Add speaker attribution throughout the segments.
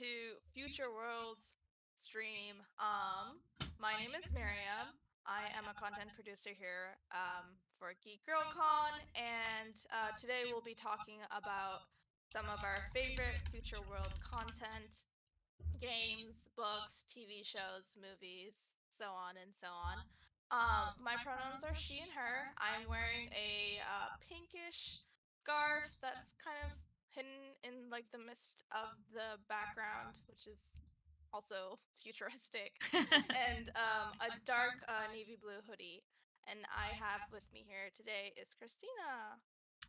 Speaker 1: to Future Worlds stream. My name is Marium. I am a content producer here for GeekGirlCon, and today we'll be talking about some of our favorite Future World content, games, books, TV shows, movies, so on and so on. My pronouns are she and her. I'm wearing a pinkish scarf that's kind of hidden in like the mist of the background, which is also futuristic, and a dark navy blue hoodie. And I have with me here today is Christina.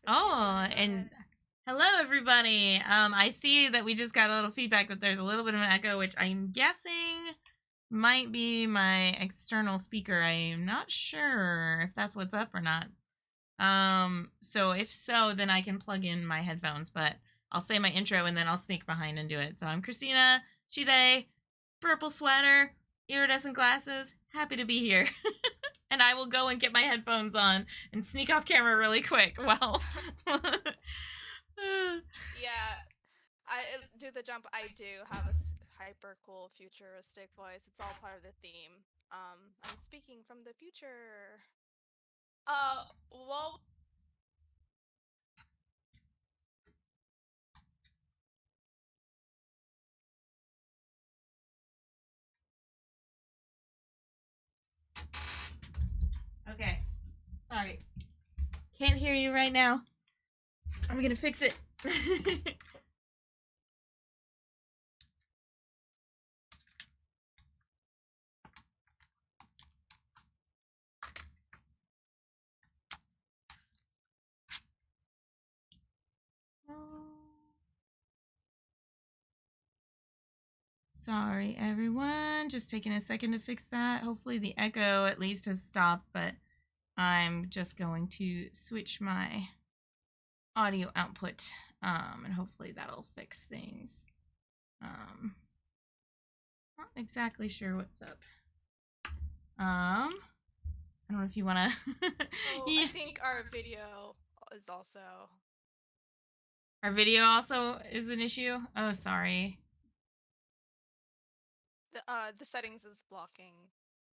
Speaker 2: Oh, and hello everybody. I see that we just got a little feedback that there's a little bit of an echo, which I'm guessing might be my external speaker. I am not sure if that's what's up or not. So if so, then I can plug in my headphones, but I'll say my intro and then I'll sneak behind and do it. So I'm Christina, she, they, purple sweater, iridescent glasses, happy to be here. And I will go and get my headphones on and sneak off camera really quick. Well,
Speaker 1: yeah, I do the jump. I do have a hyper cool futuristic voice. It's all part of the theme. I'm speaking from the future. Well,
Speaker 2: okay. Sorry. Can't hear you right now. I'm gonna fix it. Sorry, everyone. Just taking a second to fix that. Hopefully the echo at least has stopped, but I'm just going to switch my audio output, and hopefully that'll fix things. Not exactly sure what's up. I don't know if you want to...
Speaker 1: I think our video is also...
Speaker 2: Our video also is an issue? Oh, sorry.
Speaker 1: The settings is blocking.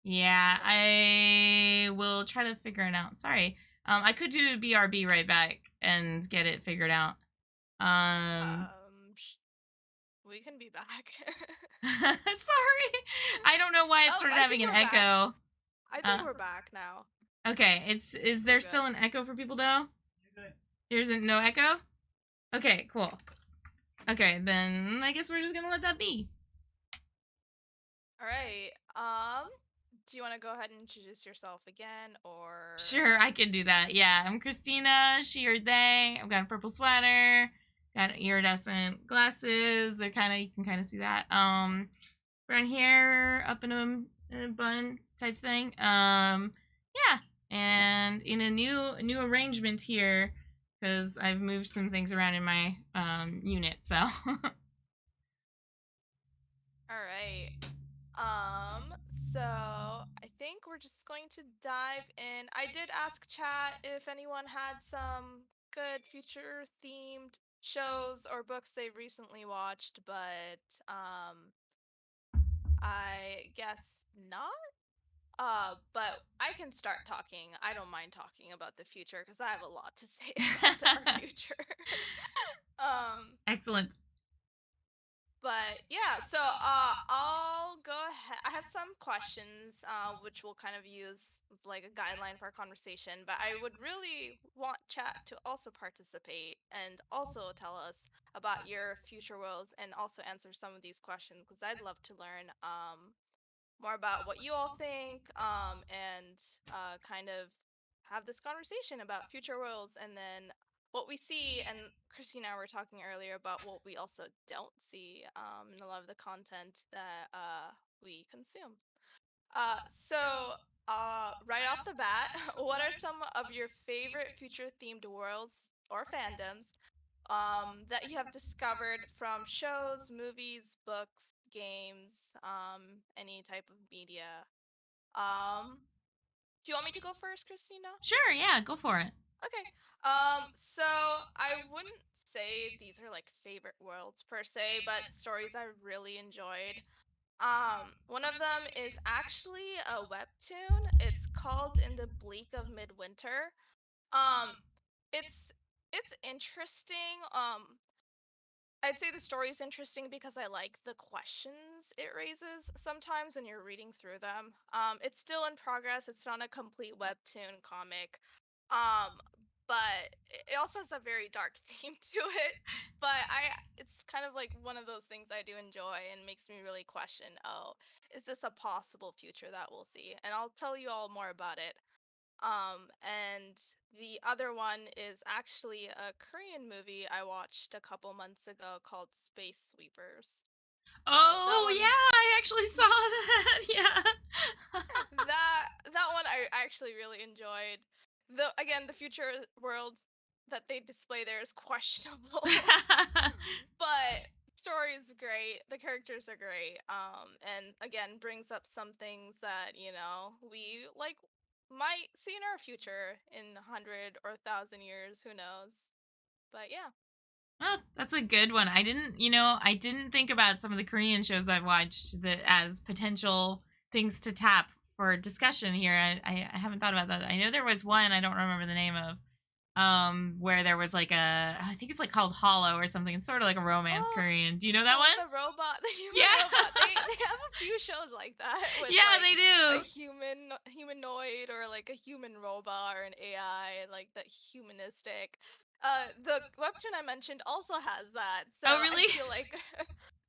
Speaker 2: Yeah, I will try to figure it out. Sorry. I could do BRB right back and get it figured out.
Speaker 1: We can be back.
Speaker 2: Sorry. I don't know why it started having an echo.
Speaker 1: I think we're back now.
Speaker 2: Okay, is there still an echo for people though? There's no echo? Okay, cool. Okay, then I guess we're just gonna let that be.
Speaker 1: Alright, do you want to go ahead and introduce yourself again, or...?
Speaker 2: Sure, I can do that. Yeah, I'm Christina, she or they. I've got a purple sweater, got iridescent glasses. They're you can kind of see that. Brown hair, up in a bun type thing. Yeah, and in a new arrangement here, because I've moved some things around in my unit, so.
Speaker 1: Alright. So I think we're just going to dive in. I did ask chat if anyone had some good future themed shows or books they recently watched, but I guess not. But I can start talking. I don't mind talking about the future because I have a lot to say about our future.
Speaker 2: Excellent.
Speaker 1: But yeah, so I'll go ahead. I have some questions, which we'll kind of use as like a guideline for our conversation. But I would really want chat to also participate and also tell us about your future worlds and also answer some of these questions because I'd love to learn more about what you all think, and kind of have this conversation about future worlds and then what we see. And Christy and I were talking earlier about what we also don't see in a lot of the content that we consume. Right off the bat, what are some of your favorite future themed worlds or fandoms that you have discovered from shows, movies, books, games, any type of media? Do you want me to go first, Christina?
Speaker 2: Sure, yeah, go for it.
Speaker 1: Okay. So I wouldn't say these are like favorite worlds per se, but stories I really enjoyed. One of them is actually a webtoon. It's called In the Bleak of Midwinter. Um, it's it's interesting. I'd say the story is interesting because I like the questions it raises sometimes when you're reading through them. It's still in progress. It's not a complete webtoon comic. Um, but it also has a very dark theme to it. But it's kind of like one of those things I do enjoy and makes me really question, oh, is this a possible future that we'll see? And I'll tell you all more about it. And the other one is actually a Korean movie I watched a couple months ago called Space Sweepers. So that
Speaker 2: Oh
Speaker 1: one,
Speaker 2: yeah, I actually saw that. Yeah.
Speaker 1: that one I actually really enjoyed. The again, the future world that they display there is questionable, but story is great. The characters are great. And again, brings up some things that we like might see in our future in 100 or 1,000 years. Who knows? But yeah.
Speaker 2: Well, that's a good one. I didn't think about some of the Korean shows I've watched that as potential things to tap for discussion here. I haven't thought about that. I know there was one I don't remember the name of, where there was like I think it's like called Hollow or something. It's sort of like a romance
Speaker 1: Oh,
Speaker 2: Korean. Do you know that
Speaker 1: the
Speaker 2: one?
Speaker 1: robot, the human robot.
Speaker 2: Yeah.
Speaker 1: They have a few shows like that with
Speaker 2: Yeah,
Speaker 1: like
Speaker 2: they
Speaker 1: a
Speaker 2: do.
Speaker 1: humanoid or like a human robot or an AI, like the humanistic. The webtoon I mentioned also has that, so
Speaker 2: Oh,
Speaker 1: I
Speaker 2: really?
Speaker 1: feel like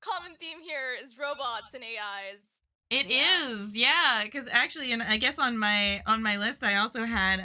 Speaker 1: common theme here is robots and AIs.
Speaker 2: It
Speaker 1: Yeah.
Speaker 2: is. Yeah, cuz actually, and I guess on my list I also had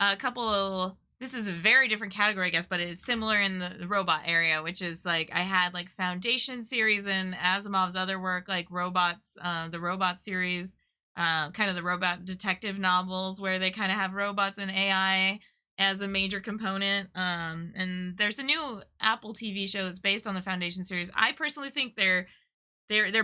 Speaker 2: a couple. This is a very different category, I guess, but it's similar in the robot area, which is like I had like Foundation series and Asimov's other work, like robots, the robot series, kind of the robot detective novels where they kind of have robots and AI as a major component. And there's a new Apple TV show that's based on the Foundation series. I personally think they're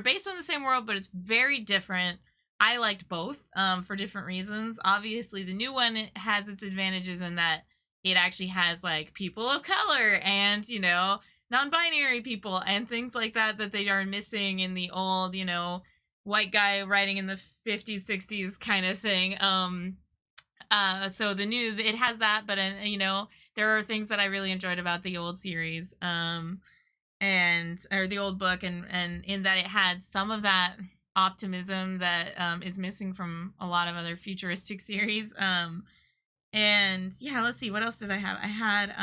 Speaker 2: based on the same world, but it's very different. I liked both, for different reasons. Obviously, the new one has its advantages in that it actually has like people of color and non-binary people and things like that that they are missing in the old white guy writing in the 50s 60s kind of thing. So the new it has that, but there are things that I really enjoyed about the old series. And or the old book, and in that it had some of that optimism that is missing from a lot of other futuristic series. And yeah, let's see, what else did I have? I had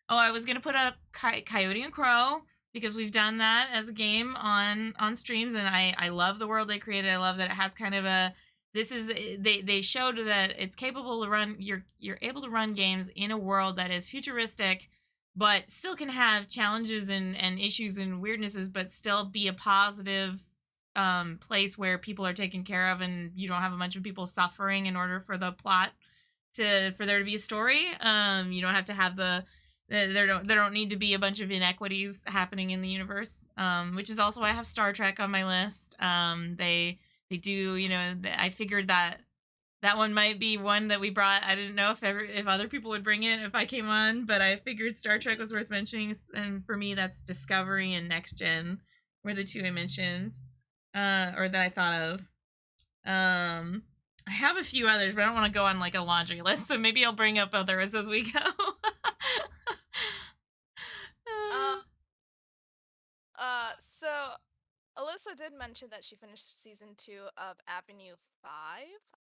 Speaker 2: oh, I was gonna put up Coyote and Crow because we've done that as a game on streams, and I love the world they created. I love that it has kind of a this is they showed that it's capable to run you're able to run games in a world that is futuristic but still can have challenges and issues and weirdnesses, but still be a positive place where people are taken care of and you don't have a bunch of people suffering in order for the plot for there to be a story. You don't have to have there don't need to be a bunch of inequities happening in the universe. Which is also why I have Star Trek on my list. They do, I figured that one might be one that we brought. I didn't know if other people would bring it if I came on, but I figured Star Trek was worth mentioning. And for me, that's Discovery and Next Gen were the two I mentioned, or that I thought of. I have a few others, but I don't want to go on like a laundry list, so maybe I'll bring up others as we go.
Speaker 1: Uh, so Alyssa did mention that she finished season 2 of Avenue 5.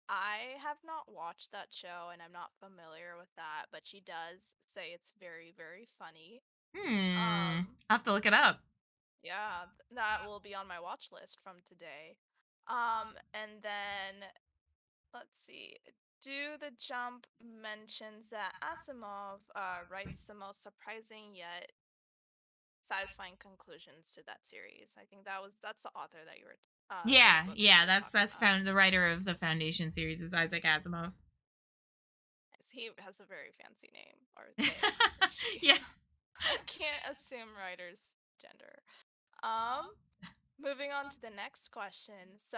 Speaker 1: I have not watched that show and I'm not familiar with that, but she does say it's very, very funny.
Speaker 2: I
Speaker 1: Um,
Speaker 2: have to look it up.
Speaker 1: yeah, that will be on my watch list from today. And then let's see. Do the Jump mentions that Asimov writes the most surprising yet satisfying conclusions to that series. I think that's the author that you were for the
Speaker 2: Yeah,
Speaker 1: book that you
Speaker 2: yeah,
Speaker 1: were talking
Speaker 2: that's
Speaker 1: about.
Speaker 2: found the writer of the Foundation series is Isaac Asimov.
Speaker 1: Yes, he has a very fancy name, or they, or she.
Speaker 2: Yeah.
Speaker 1: I can't assume writer's gender. Um, moving on to the next question. So,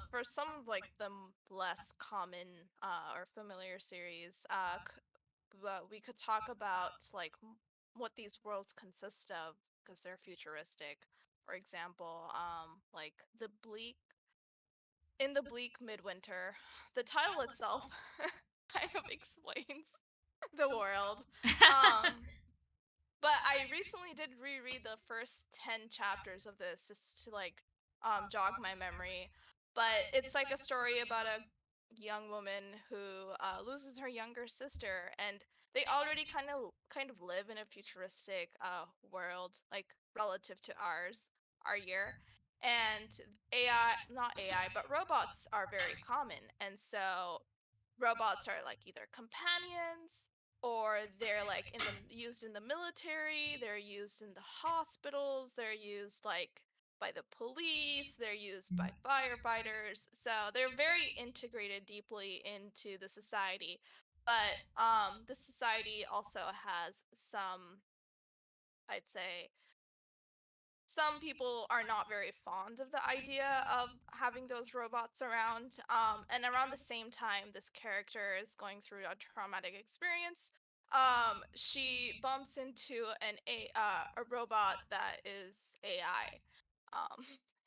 Speaker 1: for some of like the less common or familiar series, we could talk about like what these worlds consist of because they're futuristic. For example, like in the bleak midwinter, the title itself kind of explains the world. Um, but I recently did reread the first 10 chapters of this just to like jog my memory. But it's like a story about a young woman who loses her younger sister, and they already kind of live in a futuristic world, like relative to our year. And AI, not AI, but robots are very common. And so robots are like either companions, or they're like used in the military, they're used in the hospitals, they're used like by the police, they're used by firefighters. So they're very integrated deeply into the society. But the society also has some, I'd say, some people are not very fond of the idea of having those robots around. And around the same time, this character is going through a traumatic experience. She bumps into a robot that is AI.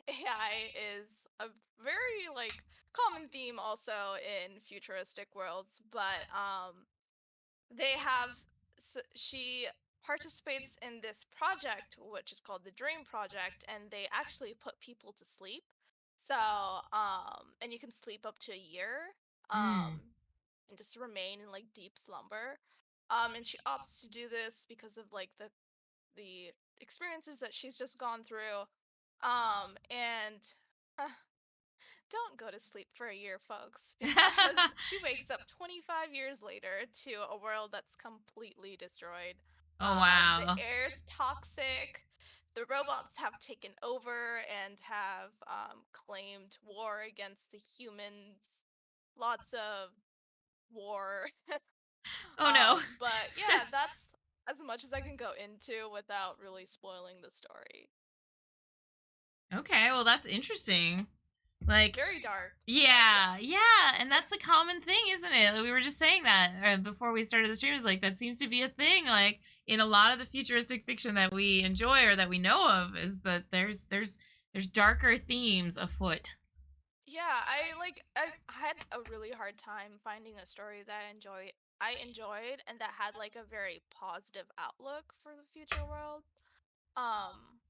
Speaker 1: AI is a very like common theme also in futuristic worlds, but they have she participates in this project which is called the Dream Project, and they actually put people to sleep. So and you can sleep up to a year,
Speaker 2: Mm.
Speaker 1: and just remain in like deep slumber. And she opts to do this because of like the experiences that she's just gone through. And don't go to sleep for a year, folks, because she wakes up 25 years later to a world that's completely destroyed.
Speaker 2: Oh
Speaker 1: The
Speaker 2: wow.
Speaker 1: air's toxic. The robots have taken over and have claimed war against the humans. Lots of war.
Speaker 2: Oh no.
Speaker 1: But yeah, that's as much as I can go into without really spoiling the story.
Speaker 2: Okay, well that's interesting. Like,
Speaker 1: Very dark, but
Speaker 2: yeah,
Speaker 1: yeah.
Speaker 2: yeah, and that's a common thing, isn't it? Like, we were just saying that before we started the stream. Is like that seems to be a thing, like in a lot of the futuristic fiction that we enjoy or that we know of, is that there's darker themes afoot.
Speaker 1: Yeah, I've had a really hard time finding a story that I enjoyed and that had like a very positive outlook for the future world. Um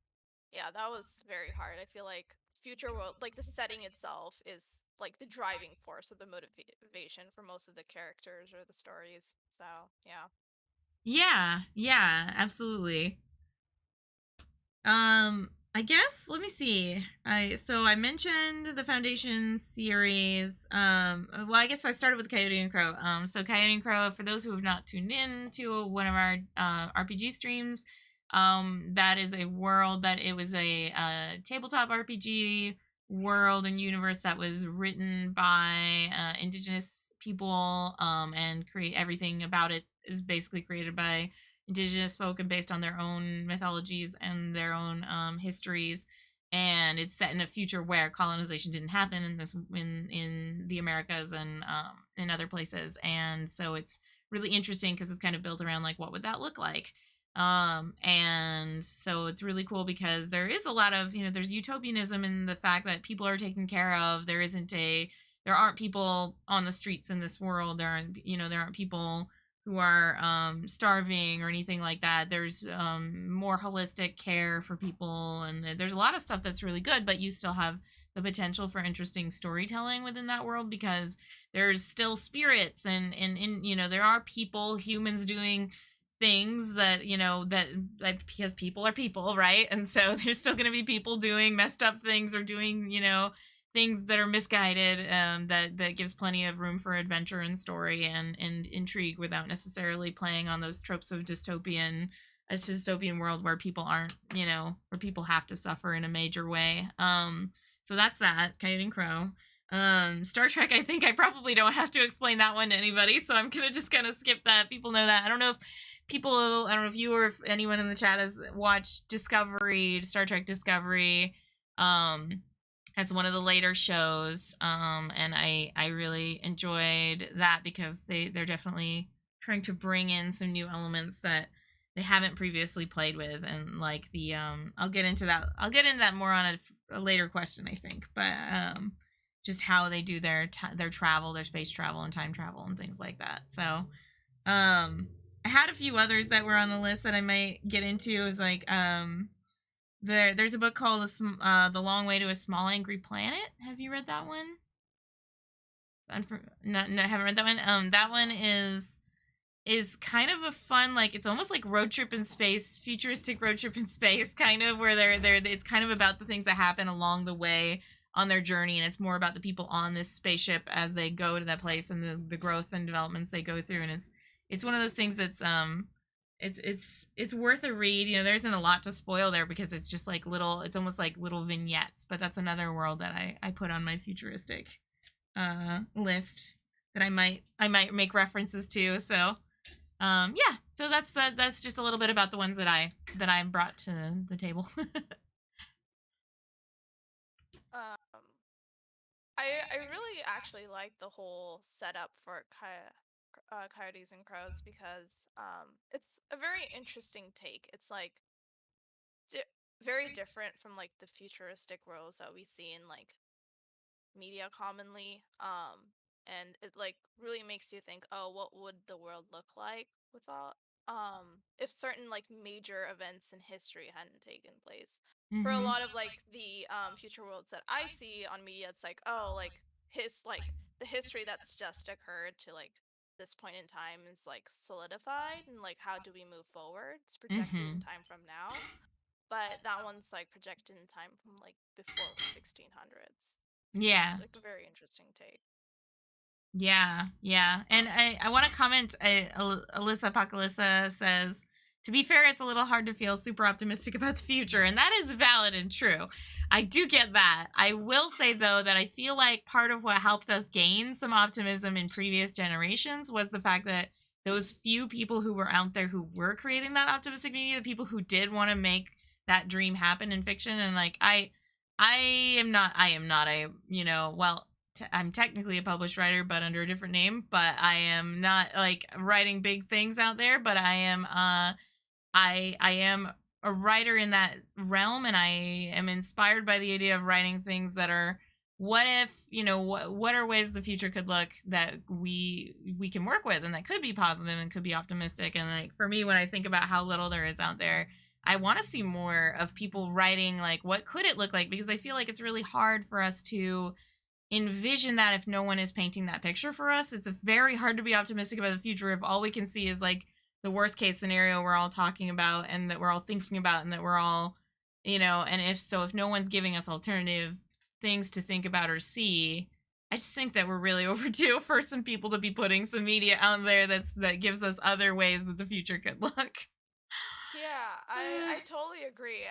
Speaker 1: yeah, that was very hard. I feel like future world, like the setting itself is like the driving force of the motivation for most of the characters or the stories. So, yeah.
Speaker 2: Yeah, yeah, absolutely. I guess let me see. I mentioned the Foundation series. Well, I guess I started with Coyote and Crow. So Coyote and Crow, for those who have not tuned in to one of our RPG streams, that is a world that it was a tabletop RPG world and universe that was written by Indigenous people, and create everything about it is basically created by Indigenous folk and based on their own mythologies and their own histories. And it's set in a future where colonization didn't happen in the Americas and in other places. And so it's really interesting because it's kind of built around like what would that look like. And so it's really cool because there is a lot of, there's utopianism in the fact that people are taken care of. There aren't people on the streets in this world. There aren't people who are starving or anything like that. There's more holistic care for people, and there's a lot of stuff that's really good, but you still have the potential for interesting storytelling within that world because there's still spirits and there are humans doing things that because people are people, right? And so there's still going to be people doing messed up things or doing things that are misguided, that gives plenty of room for adventure and story and intrigue without necessarily playing on those tropes of a dystopian world where people aren't, where people have to suffer in a major way. So that's that, Coyote and Crow. Star Trek, I think I probably don't have to explain that one to anybody, so I'm gonna just kind of skip that. People know that. I don't know if you or if anyone in the chat has watched Star Trek Discovery. It's one of the later shows, and I really enjoyed that because they're definitely trying to bring in some new elements that they haven't previously played with, and like the I'll get into that. I'll get into that more on a later question, I think, but just how they do their travel, their space travel, and time travel, and things like that. So I had a few others that were on the list that I might get into. Is like there's a book called The Long Way to a Small Angry Planet. Have you read that one? No, haven't read that one. That one is kind of a fun, like it's almost like road trip in space, futuristic road trip in space, kind of where they're it's kind of about the things that happen along the way on their journey, and it's more about the people on this spaceship as they go to that place and the growth and developments they go through, and it's one of those things that's it's worth a read. You know, there isn't a lot to spoil there because it's just like little, it's almost like little vignettes, but that's another world that I put on my futuristic list that I might make references to. So yeah, so that's just a little bit about the ones that I brought to the table.
Speaker 1: Um, I really actually like the whole setup for coyotes and crows because it's a very interesting take. It's like di- very different from like the futuristic worlds that we see in like media commonly. And it like really makes you think, oh, what would the world look like without if certain like major events in history hadn't taken place. For a
Speaker 2: Mhm.
Speaker 1: lot of like the future worlds that I see on media, it's like, oh, like the history that's just occurred to like this point in time is like solidified, and like how do we move forward? It's projected in
Speaker 2: Mhm.
Speaker 1: time from now, but that one's like projected in time from like before the 1600s. It's
Speaker 2: Yeah.
Speaker 1: like a very interesting take.
Speaker 2: Yeah, yeah. And I want to comment. Alyssa Apocalypsa says, to be fair, it's a little hard to feel super optimistic about the future. And that is valid and true. I do get that. I will say, though, that I feel like part of what helped us gain some optimism in previous generations was the fact that those few people who were out there who were creating that optimistic media, the people who did want to make that dream happen in fiction. And like, I am not a, well, I'm technically a published writer, but under a different name. But I am not like writing big things out there. But I am a writer in that realm, and I am inspired by the idea of writing things that are, what if, what are ways the future could look that we can work with, and that could be positive and could be optimistic. And like for me, when I think about how little there is out there, I want to see more of people writing like what could it look like, because I feel like it's really hard for us to envision that if no one is painting that picture for us. It's very hard to be optimistic about the future if all we can see is like the worst case scenario we're all talking about and that we're all thinking about, and that we're all, and if no one's giving us alternative things to think about or see. I just think that we're really overdue for some people to be putting some media out there that gives us other ways that the future could look.
Speaker 1: Yeah, I totally agree.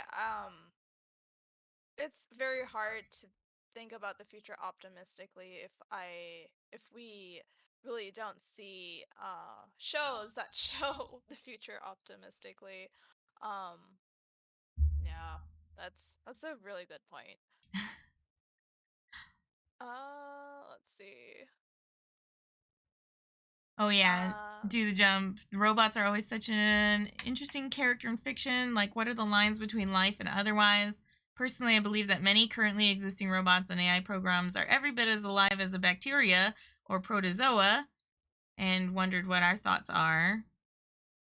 Speaker 1: It's very hard to think about the future optimistically if we really don't see shows that show the future optimistically. Um, yeah, that's a really good point. Let's see.
Speaker 2: Oh yeah,
Speaker 1: Uh,
Speaker 2: do the jump. The robots are always such an interesting character in fiction. Like, what are the lines between life and otherwise? Personally, I believe that many currently existing robots and AI programs are every bit as alive as a bacteria or protozoa, and wondered what our thoughts are.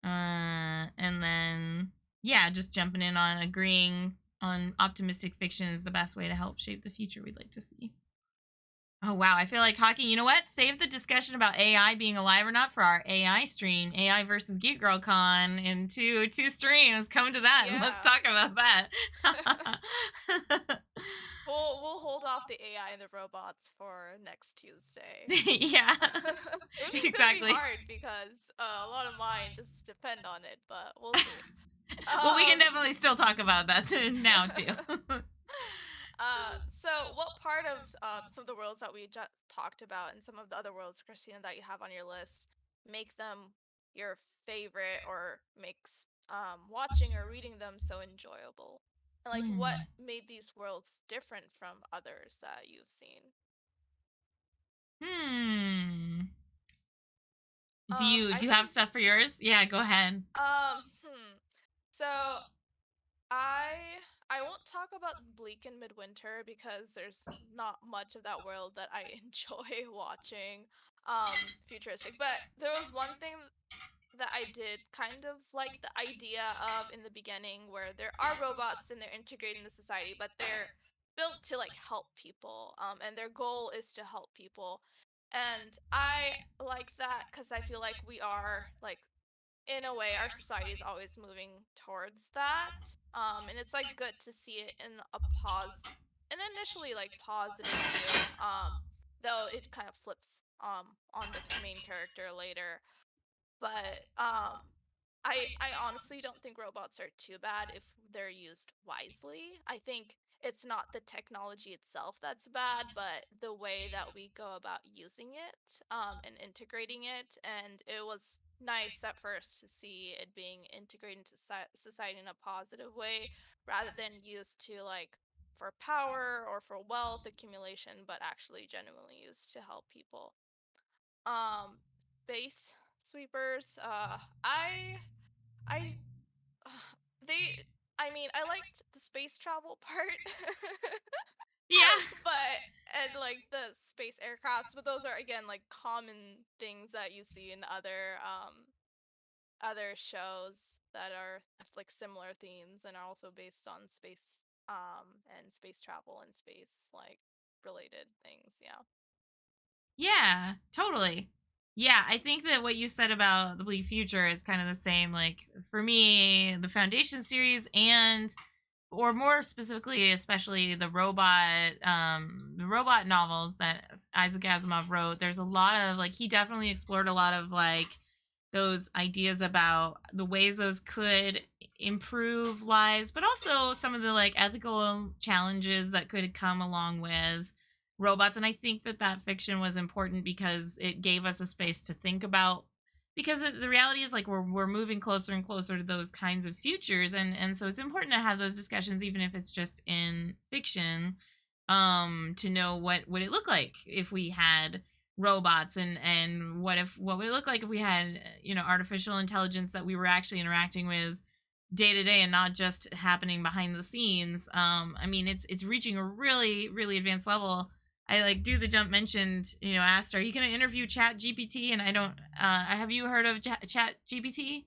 Speaker 2: And then, yeah, just jumping in on agreeing on optimistic fiction is the best way to help shape the future we'd like to see. Oh wow, I feel like talking. You know what? Save the discussion about AI being alive or not for our AI stream, AI versus GeekGirlCon, in two streams. Come to that and let's
Speaker 1: yeah.
Speaker 2: talk about that.
Speaker 1: We'll hold off the AI and the robots for next Tuesday.
Speaker 2: Yeah,
Speaker 1: Which is gonna be
Speaker 2: exactly.
Speaker 1: hard because a lot of mine just depend on it, but we'll see.
Speaker 2: Well, we can
Speaker 1: Um,
Speaker 2: definitely still talk about that now too.
Speaker 1: so what part of some of the worlds that we just talked about and some of the other worlds, Christina, that you have on your list make them your favorite or makes watching or reading them so enjoyable? And like what
Speaker 2: Hmm.
Speaker 1: made these worlds different from others that you've seen?
Speaker 2: Hmm. Do you
Speaker 1: I
Speaker 2: do you have
Speaker 1: think
Speaker 2: stuff for yours? Yeah, go ahead.
Speaker 1: hmm. So I won't talk about Bleak in Midwinter because there's not much of that world that I enjoy watching futuristic. But there was one thing that I did kind of like the idea of in the beginning where there are robots and they're integrated into society, but they're built to like help people. And their goal is to help people. And I like that because I feel like we are like in a way our society is always moving towards that, and it's like good to see it in a an initially like positive view, though it kind of flips on the main character later. But I honestly don't think robots are too bad if they're used wisely. I think it's not the technology itself that's bad, but the way that we go about using it, and integrating it. And it was nice at first to see it being integrated into society in a positive way, rather than used to like for power or for wealth accumulation, but actually genuinely used to help people. Um, Space sweepers. I they I mean, I liked the space travel part.
Speaker 2: Yeah.
Speaker 1: But and like the space aircrafts, but those are again like common things that you see in other shows that are like similar themes and are also based on space and space travel and space like related things, yeah.
Speaker 2: Yeah, totally. Yeah, I think that what you said about the Bleak Future is kind of the same. Like for me, the Foundation series and or more specifically, especially the robot novels that Isaac Asimov wrote, there's a lot of like he definitely explored a lot of like those ideas about the ways those could improve lives, but also some of the like ethical challenges that could come along with robots. And I think that that fiction was important because it gave us a space to think about, because the reality is like we're moving closer and closer to those kinds of futures, and so it's important to have those discussions even if it's just in fiction, to know what would it look like if we had robots, and what would it look like if we had artificial intelligence that we were actually interacting with day to day and not just happening behind the scenes. I mean, it's reaching a really really advanced level. I like do the jump mentioned, asked, are you going to interview Chat GPT? And I don't, have you heard of Chat GPT?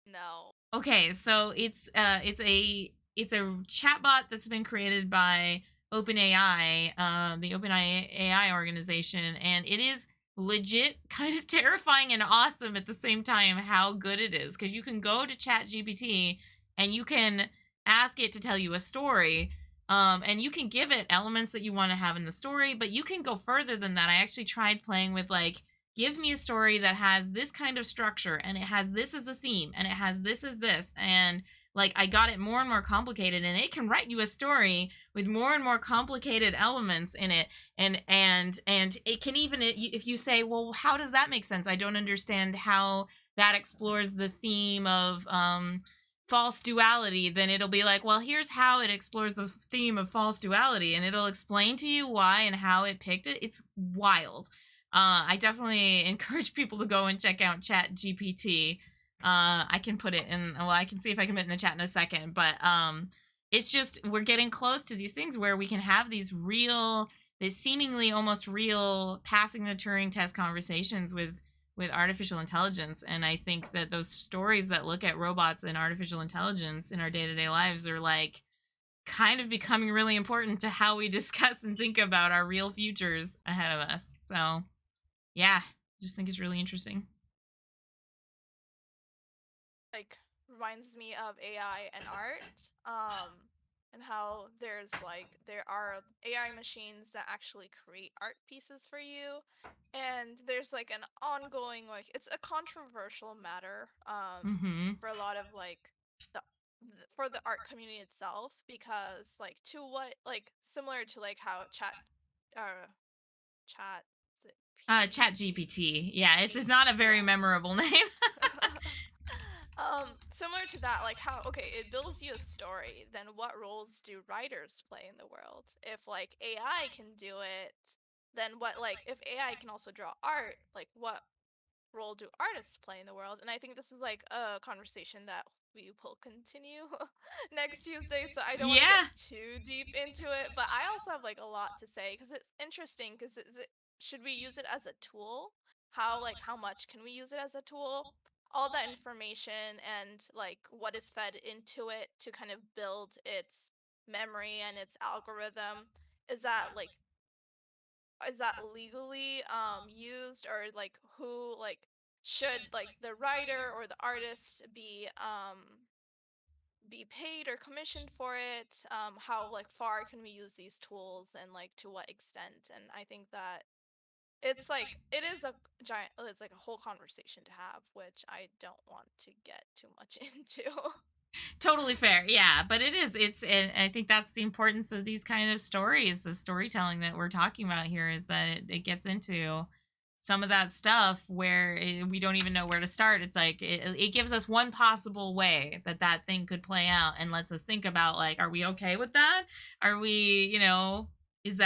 Speaker 1: No.
Speaker 2: Okay, so it's a chatbot that's been created by OpenAI, the OpenAI organization, and it is legit kind of terrifying and awesome at the same time how good it is, because you can go to ChatGPT and you can ask it to tell you a story. And you can give it elements that you want to have in the story, but you can go further than that. I actually tried playing with like, give me a story that has this kind of structure and it has this as a theme and it has this as this, and like I got it more and more complicated, and it can write you a story with more and more complicated elements in it, and it can even, if you say, well, how does that make sense, I don't understand how that explores the theme of false duality, then it'll be like, well, here's how it explores the theme of false duality, and it'll explain to you why and how it picked it. It's wild. I definitely encourage people to go and check out Chat GPT. I can put it in. Well, I can see if I can put it in the chat in a second. But it's just we're getting close to these things where we can have this seemingly almost real, passing the Turing test conversations with artificial intelligence. And I think that those stories that look at robots and artificial intelligence in our day to day lives are like kind of becoming really important to how we discuss and think about our real futures ahead of us. So yeah, I just think it's really interesting.
Speaker 1: Like reminds me of AI and art, and how there are AI machines that actually create art pieces for you, and there's like an ongoing like it's a controversial matter,
Speaker 2: Mm-hmm.
Speaker 1: for a lot of like the for the art community itself, because like to what like similar to like how uh chat is it
Speaker 2: Chat GPT. Yeah, it's not a very
Speaker 1: yeah.
Speaker 2: memorable name.
Speaker 1: Similar to that, like how okay, it builds you a story, then what roles do writers play in the world? If like AI can do it, then what like if AI can also draw art, like what role do artists play in the world? And I think this is like a conversation that we will continue next Tuesday, so I don't want to get
Speaker 2: Yeah,
Speaker 1: too deep into it, but I also have like a lot to say because it's interesting because should we use it as a tool? How much can we use it as a tool? All that information and like what is fed into it to kind of build its memory and its algorithm, is that like is that legally used, or like who like should like the writer or the artist be paid or commissioned for it? How like far can we use these tools and like to what extent? And I think that it's like it is a giant, it's like a whole conversation to have, which I don't want to get too much into.
Speaker 2: totally fair. Yeah, but it is. It's. And I think that's the importance of these kind of stories. The storytelling that we're talking about here is that it gets into some of that stuff where we don't even know where to start. It's like it gives us one possible way that that thing could play out, and lets us think about like, are we okay with that? Are we, is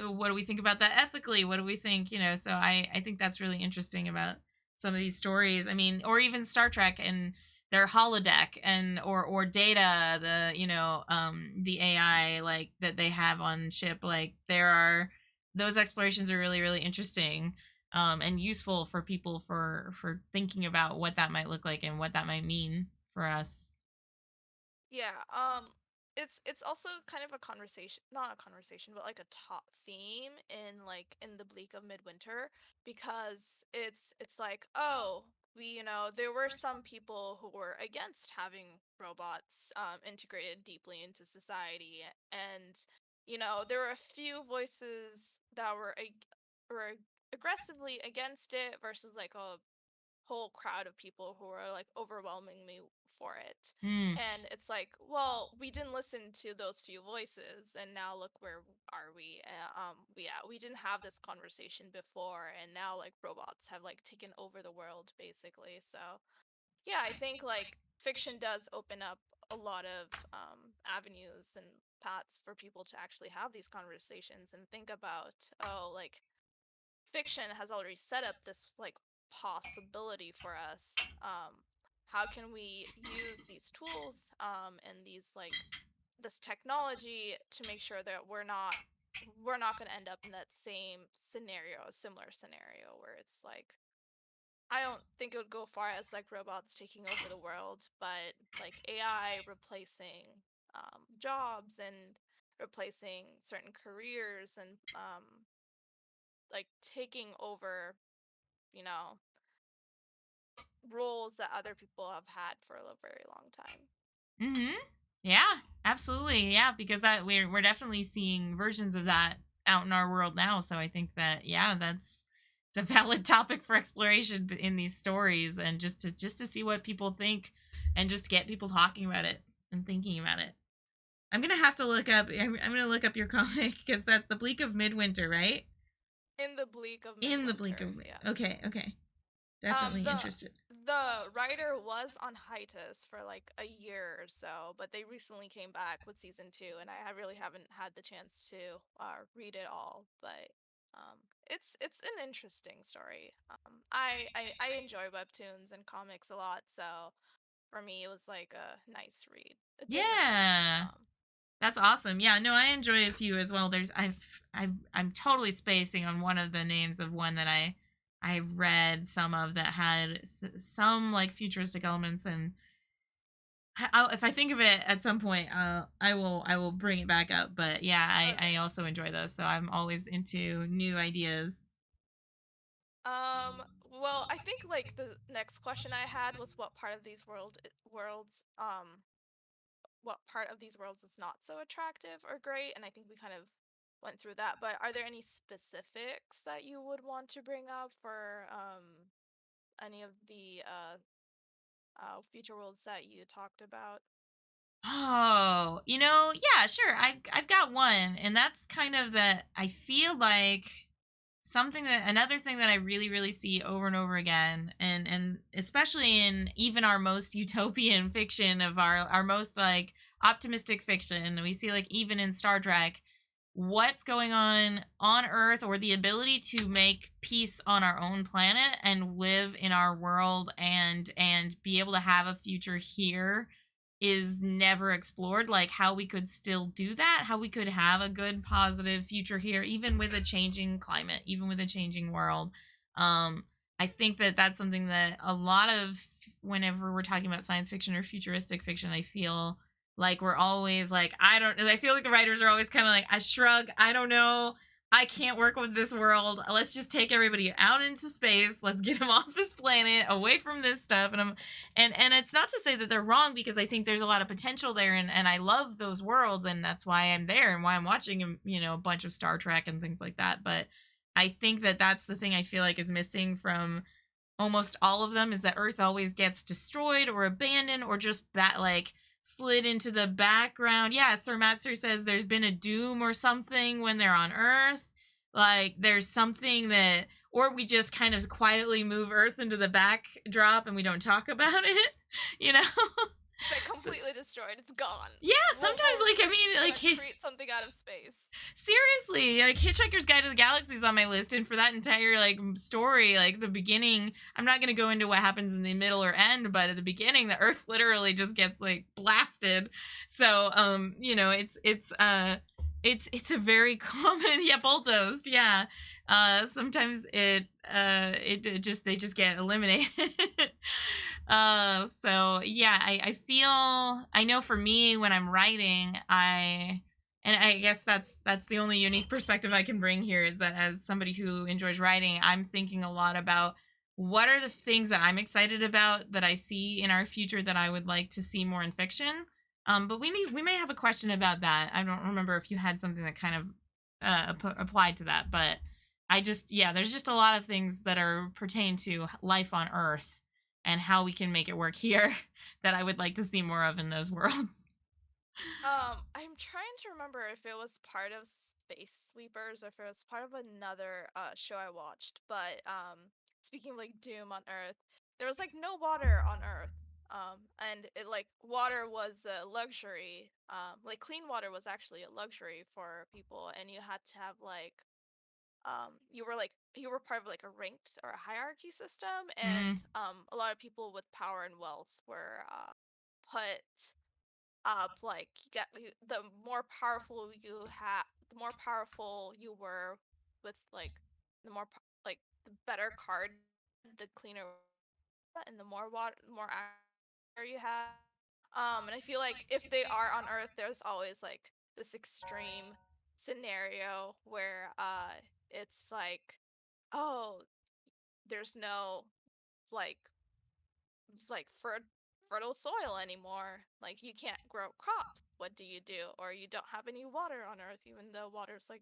Speaker 2: what do we think about that ethically? What do we think? So I think that's really interesting about some of these stories. I mean, or even Star Trek and their holodeck, and or data, the AI like that they have on ship. Like there are those explorations are really really interesting, and useful for people for thinking about what that might look like and what that might mean for us.
Speaker 1: Yeah, it's also kind of a conversation, not a conversation, but like a top theme in like in the bleak of midwinter, because it's like, oh, there were some people who were against having robots integrated deeply into society, and there were a few voices that were aggressively against it versus like a whole crowd of people who are like overwhelmingly for it.
Speaker 2: Mm.
Speaker 1: And it's like, well, we didn't listen to those few voices, and now look where are we? We didn't have this conversation before, and now like robots have like taken over the world basically. So yeah, I think like fiction does open up a lot of avenues and paths for people to actually have these conversations and think about, oh, like fiction has already set up this like possibility for us. How can we use these tools and these like this technology to make sure that we're not going to end up in that same scenario, a similar scenario where it's like, I don't think it would go far as like robots taking over the world, but like AI replacing jobs and replacing certain careers and like taking over, you know, roles that other people have had for a very long time.
Speaker 2: Hmm. Yeah, absolutely. Yeah, because that we're definitely seeing versions of that out in our world now. So I think that yeah, that's it's a valid topic for exploration in these stories, and just to see what people think, and just get people talking about it and thinking about it. I'm gonna have to look up. I'm gonna look up your comic because that's the Bleak of Midwinter, right?
Speaker 1: In the bleak of
Speaker 2: In the Bleak
Speaker 1: midwinter,
Speaker 2: of
Speaker 1: yeah.
Speaker 2: Okay, okay,
Speaker 1: Um,
Speaker 2: definitely
Speaker 1: the
Speaker 2: interested.
Speaker 1: the writer was on hiatus for like a year or so, but they recently came back with season two, and I really haven't had the chance to read it all. But um, it's an interesting story. I enjoy webtoons and comics a lot, so for me it was like a nice read, a different read.
Speaker 2: Yeah, that's awesome. Yeah, no, I enjoy a few as well. I'm totally spacing on one of the names of one that I read some of that had some like futuristic elements, and if I think of it at some point, I will bring it back up. But yeah, I
Speaker 1: Okay.
Speaker 2: also enjoy those, so I'm always into new ideas.
Speaker 1: Well, I think like the next question I had was what part of these worlds is not so attractive or great, and I think we kind of went through that. But are there any specifics that you would want to bring up for any of the future worlds that you talked about?
Speaker 2: Oh, yeah, sure. I've got one, and that's kind of that. I feel like something that another thing that I really really see over and over again, and especially in even our most utopian fiction of our most like optimistic fiction, we see like even in Star Trek what's going on Earth, or the ability to make peace on our own planet and live in our world and be able to have a future here is never explored. Like how we could still do that, how we could have a good positive future here even with a changing climate, even with a changing world. I think that that's something that a lot of, whenever we're talking about science fiction or futuristic fiction, I feel like we're always like, I feel like the writers are always kind of like, I shrug, I don't know, I can't work with this world. Let's just take everybody out into space. Let's get them off this planet, away from this stuff. And it's not to say that they're wrong, because I think there's a lot of potential there, and I love those worlds, and that's why I'm there and why I'm watching, a bunch of Star Trek and things like that. But I think that that's the thing I feel like is missing from almost all of them, is that Earth always gets destroyed or abandoned or just that like slid into the background. Yeah, Sir Matser says there's been a doom or something when they're on Earth. Like there's something that, or we just kind of quietly move Earth into the backdrop and we don't talk about it, you know?
Speaker 1: It's like completely destroyed. It's gone.
Speaker 2: Yeah, sometimes like I mean like
Speaker 1: create something out of space.
Speaker 2: Seriously, like Hitchhiker's Guide to the Galaxy is on my list, and for that entire like story, like the beginning, I'm not gonna go into what happens in the middle or end, but at the beginning, the Earth literally just gets like blasted. So, it's a very common, yeah, bulldozed, yeah. Sometimes it just they just get eliminated. So yeah, I feel, I know for me when I'm writing, and I guess that's the only unique perspective I can bring here, is that as somebody who enjoys writing, I'm thinking a lot about what are the things that I'm excited about that I see in our future that I would like to see more in fiction. But we may have a question about that. I don't remember if you had something that kind of applied to that, but there's just a lot of things that are pertain to life on Earth and how we can make it work here that I would like to see more of in those worlds.
Speaker 1: I'm trying to remember if it was part of Space Sweepers or if it was part of another show I watched. But speaking of like Doom on Earth, there was like no water on Earth. And it like water was a luxury. Like clean water was actually a luxury for people, and you had to have like you were part of like a ranked or a hierarchy system, and
Speaker 2: Mm,
Speaker 1: a lot of people with power and wealth were put up. Like the more powerful you had, the more powerful you were with like the like the better card, the cleaner, and the more water, the more air you had. And I feel like if they are on Earth, there's always like this extreme scenario where it's like, oh, there's no like fertile soil anymore. Like you can't grow crops. What do you do? Or you don't have any water on Earth, even though water's like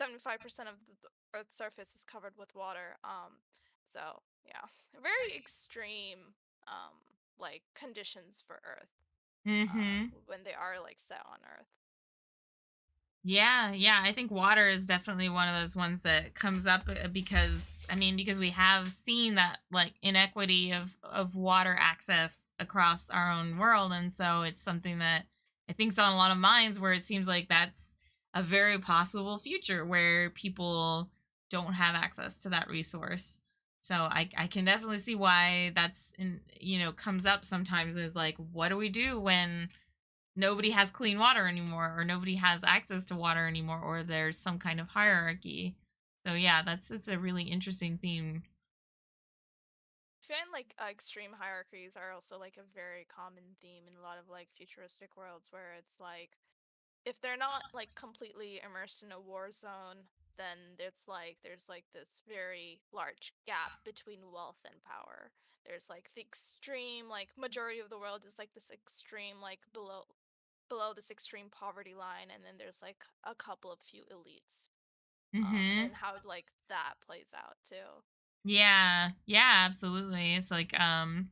Speaker 1: 75% of the Earth's surface is covered with water. So yeah, very extreme um like conditions for Earth
Speaker 2: mm-hmm.
Speaker 1: when they are like set on Earth.
Speaker 2: Yeah. I think water is definitely one of those ones that comes up because we have seen that like inequity of water access across our own world, and so it's something that I think's on a lot of minds, where it seems like that's a very possible future where people don't have access to that resource. So I can definitely see why that's comes up sometimes, is like, what do we do when nobody has clean water anymore, or nobody has access to water anymore, or there's some kind of hierarchy. So yeah, it's a really interesting theme.
Speaker 1: I find like extreme hierarchies are also like a very common theme in a lot of like futuristic worlds, where it's like if they're not like completely immersed in a war zone, then there's like this very large gap between wealth and power. There's like the extreme like majority of the world is like this extreme like below this extreme poverty line, and then there's like a couple of few elites.
Speaker 2: Mm-hmm.
Speaker 1: And how like that plays out too.
Speaker 2: Yeah, absolutely. It's like I'm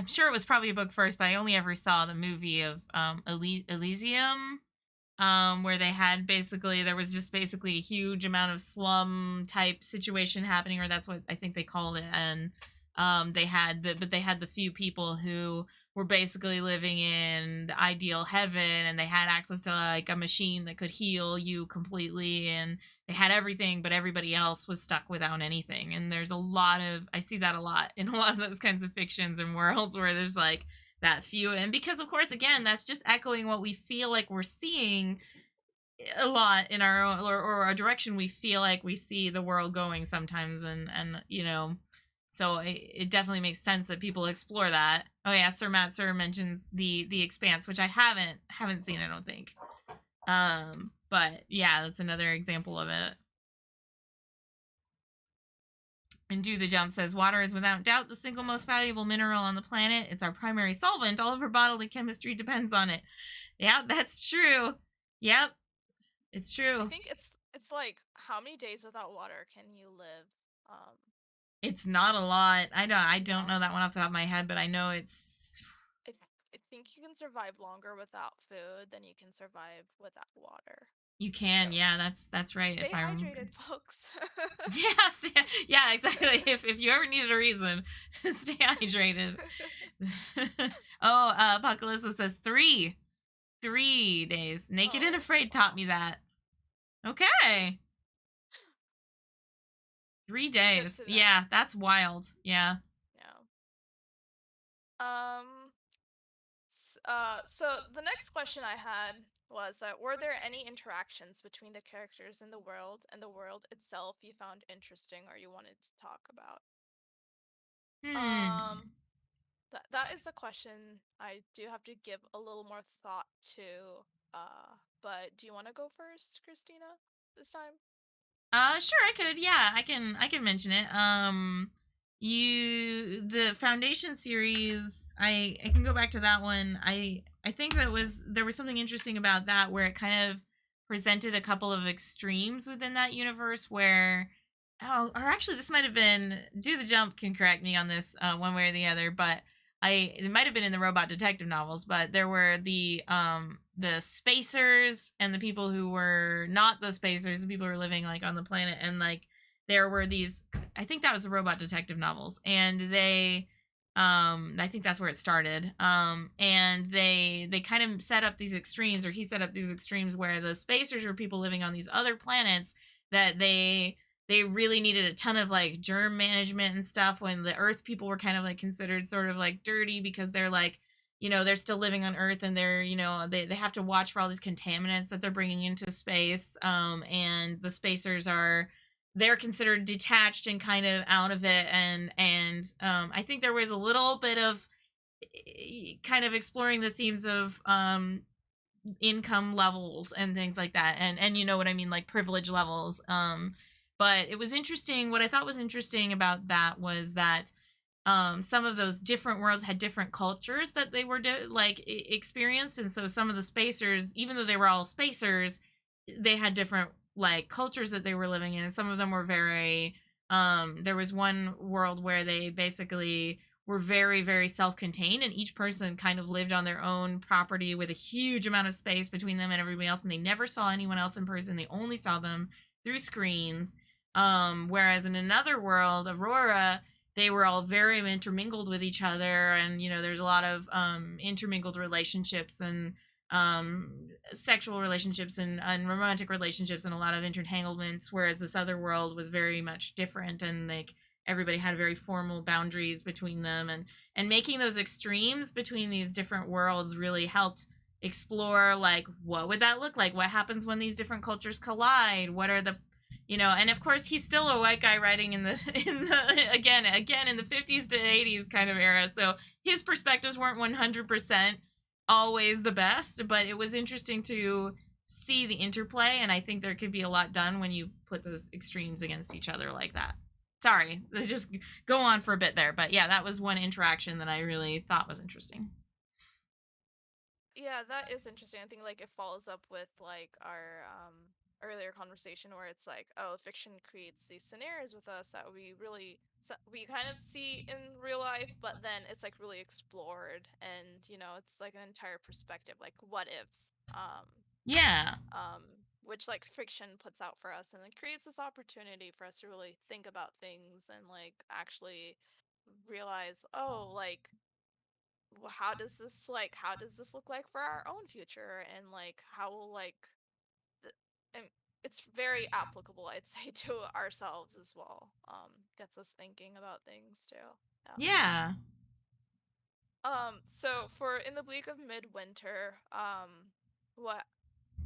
Speaker 2: sure it was probably a book first, but I only ever saw the movie of Elysium. where they had basically there was just basically a huge amount of slum type situation happening, or that's what I think they called it. And they had the few people who were basically living in the ideal heaven, and they had access to like a machine that could heal you completely, and they had everything, but everybody else was stuck without anything. And there's a lot of I see that a lot in a lot of those kinds of fictions and worlds where there's like that few. And because of course again that's just echoing what we feel like we're seeing a lot in our own, or a direction we feel like we see the world going sometimes. And you know, so it definitely makes sense that people explore that. Oh yeah, Sir Matt Sir mentions the Expanse, which I haven't seen, I don't think. But yeah, that's another example of it. And Do the Jump says water is without doubt the single most valuable mineral on the planet. It's our primary solvent. All of our bodily chemistry depends on it. Yeah, that's true. Yep, it's
Speaker 1: I
Speaker 2: true.
Speaker 1: think it's like how many days without water can you live? Um,
Speaker 2: It's not a lot. I don't know
Speaker 1: no.
Speaker 2: that one off the top of my head, but I know it's
Speaker 1: I think you can survive longer without food than you can survive without water.
Speaker 2: you can.
Speaker 1: So
Speaker 2: Yeah, that's right if
Speaker 1: stay
Speaker 2: I remember.
Speaker 1: hydrated, folks.
Speaker 2: Yeah, yeah, exactly. If you ever needed a reason, stay hydrated. Oh, Apocalypse says 3 days. Naked and
Speaker 1: Oh,
Speaker 2: Afraid taught
Speaker 1: wow.
Speaker 2: me that. Okay. three
Speaker 1: Good
Speaker 2: days.
Speaker 1: to know.
Speaker 2: Yeah, that's wild. Yeah.
Speaker 1: Yeah. Um, so the next question I had was, were there any interactions between the characters in the world and the world itself you found interesting or you wanted to talk about?
Speaker 2: Hmm.
Speaker 1: Um, that is a question I do have to give a little more thought to. But do you want to go first, Christina, this time?
Speaker 2: Sure, I could. Yeah, I can mention it. The Foundation series, I can go back to that one. I think there was something interesting about that where it kind of presented a couple of extremes within that universe where oh, or actually this might have been Do the Jump can correct me on this one way or the other, but it might have been in the robot detective novels, but there were the spacers and the people who were not the spacers, the people who were living like on the planet. And like there were these, I think that was the robot detective novels, and they I think that's where it started. And they kind of set up these extremes, or he set up these extremes where the spacers were people living on these other planets that they really needed a ton of like germ management and stuff, when the earth people were kind of like considered sort of like dirty because they're like, you know, they're still living on earth, and they're, you know, they have to watch for all these contaminants that they're bringing into space. And the spacers are, they're considered detached and kind of out of it. And I think there was a little bit of kind of exploring the themes of income levels and things like that, and you know what I mean, like privilege levels. But it was interesting. What I thought was interesting about that was that some of those different worlds had different cultures that they were experienced. And so some of the spacers, even though they were all spacers, they had different like cultures that they were living in. And some of them were very there was one world where they basically were very, very self-contained, and each person kind of lived on their own property with a huge amount of space between them and everybody else, and they never saw anyone else in person. They only saw them through screens. Whereas in another world, Aurora, they were all very intermingled with each other, and you know there's a lot of intermingled relationships, and sexual relationships, and romantic relationships, and a lot of intertanglements, whereas this other world was very much different, and like everybody had very formal boundaries between them. And making those extremes between these different worlds really helped explore like what would that look like, what happens when these different cultures collide, what are the, you know. And of course he's still a white guy writing in the again in the 50s to 80s kind of era, so his perspectives weren't 100% always the best, but it was interesting to see the interplay. And I think there could be a lot done when you put those extremes against each other like that. Sorry, just go on for a bit there, but yeah, that was one interaction that I really thought was interesting.
Speaker 1: Yeah, that is interesting. I think like it follows up with like our earlier conversation where it's like, oh, fiction creates these scenarios with us that we kind of see in real life, but then it's like really explored, and you know, it's like an entire perspective, like what ifs.
Speaker 2: Yeah.
Speaker 1: which like fiction puts out for us, and it creates this opportunity for us to really think about things and like actually realize, oh, like how does this look like for our own future, and like how will like the, and it's very applicable, I'd say, to ourselves as well. Gets us thinking about things too. Yeah.
Speaker 2: Yeah.
Speaker 1: So for In the Bleak of Midwinter, what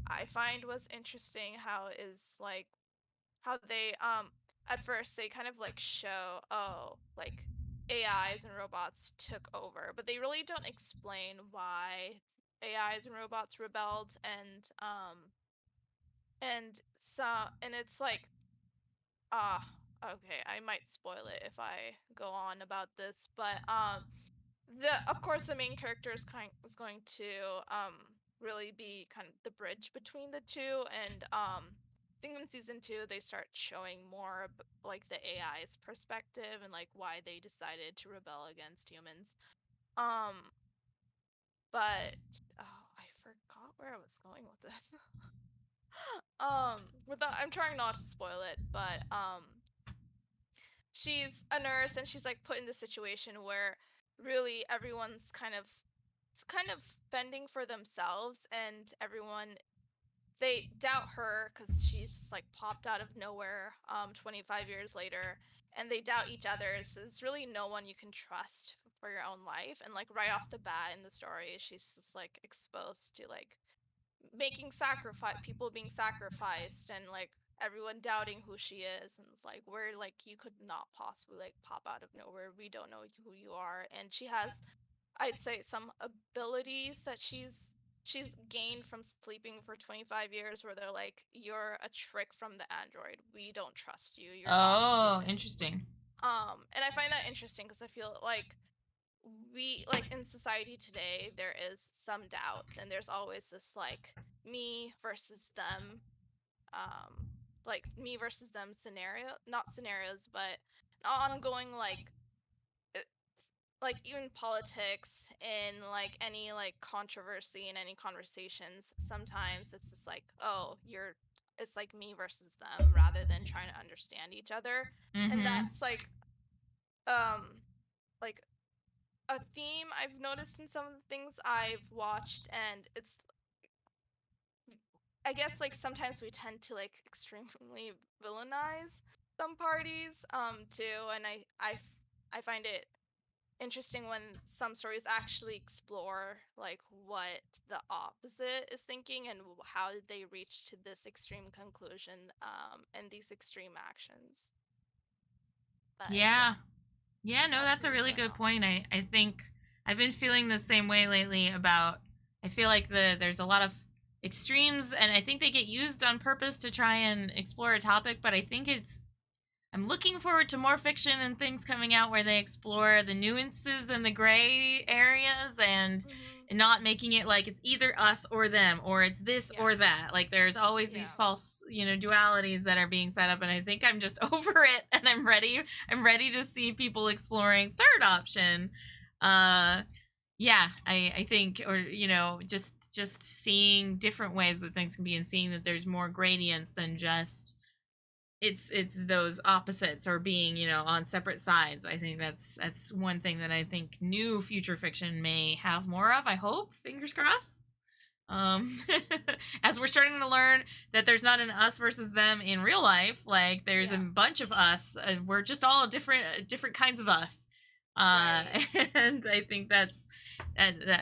Speaker 1: I find was interesting how is like how they at first they kind of like show, oh, like AIs and robots took over, but they really don't explain why AIs and robots rebelled, and it's like, ah, okay, I might spoil it if I go on about this, but the of course the main character is going to really be kind of the bridge between the two, and I think in season 2 they start showing more like the AI's perspective and like why they decided to rebel against humans. Um but I forgot where I was going with this. Without I'm trying not to spoil it, but she's a nurse and she's like put in this situation where really everyone's kind of fending for themselves, and everyone, they doubt her because she's like popped out of nowhere 25 years later, and they doubt each other, so there's really no one you can trust for your own life. And like right off the bat in the story, she's just like exposed to like making sacrifice people being sacrificed, and like everyone doubting who she is, and it's like, we're like, you could not possibly like pop out of nowhere, we don't know who you are. And she has, I'd say, some abilities that she's gained from sleeping for 25 years, where they're like, you're a trick from the android, we don't trust you, you're not
Speaker 2: Oh,
Speaker 1: human.
Speaker 2: interesting.
Speaker 1: And I find that interesting because I feel like we like in society today there is some doubt, and there's always this like me versus them, um like me versus them scenario, not scenarios, but an ongoing uh, like even politics and like any like controversy in any conversations, sometimes it's just like, oh, you're, it's like me versus them rather than trying to understand each other. And
Speaker 2: Mm-hmm.
Speaker 1: that's um like a theme I've noticed in some of the things I've watched, and it's, I guess, like sometimes we tend to like extremely villainize some parties too, and I find it interesting when some stories actually explore like what the opposite is thinking, and how did they reach to this extreme conclusion and these extreme actions. But
Speaker 2: Yeah.
Speaker 1: yeah,
Speaker 2: Yeah, no,
Speaker 1: that's
Speaker 2: that's a
Speaker 1: me
Speaker 2: really
Speaker 1: going
Speaker 2: good
Speaker 1: off.
Speaker 2: point. I think I've been feeling the same way lately about, I feel like there's a lot of extremes and I think they get used on purpose to try and explore a topic, but I think it's, I'm looking forward to more fiction and things coming out where they explore the nuances and the gray areas,
Speaker 1: Hmm.
Speaker 2: and not making it like it's either us or them or it's this
Speaker 1: Yeah.
Speaker 2: or that. Like there's always these
Speaker 1: Yeah.
Speaker 2: false, dualities that are being set up, and I think I'm just over it and I'm ready. I'm ready to see people exploring third option. Uh yeah, I think, or just seeing different ways that things can be, and seeing that there's more gradients than just it's those opposites or being on separate sides. I think that's one thing that I think new future fiction may have more of. I hope, fingers crossed. um as we're starting to learn that there's not an us versus them in real life, like there's a
Speaker 1: Yeah.
Speaker 2: bunch of us, we're just all different kinds of us. uh
Speaker 1: Right.
Speaker 2: and I think that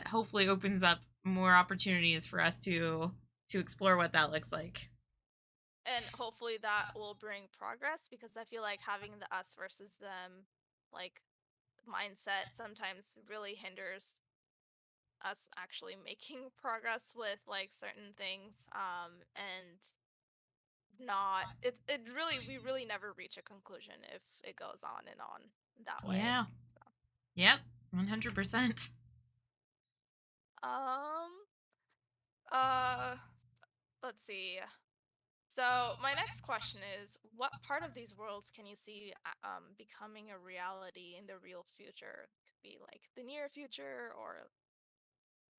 Speaker 2: hopefully opens up more opportunities for us to explore what that looks like.
Speaker 1: And hopefully that will bring progress, because I feel like having the us versus them like mindset sometimes really hinders us actually making progress with like certain things, and not it really, we really never reach a conclusion if it goes on that way.
Speaker 2: Yeah. Yep. 100%.
Speaker 1: um uh let's see. So my next question is, what part of these worlds can you see becoming a reality in the real future? It could be like the near future or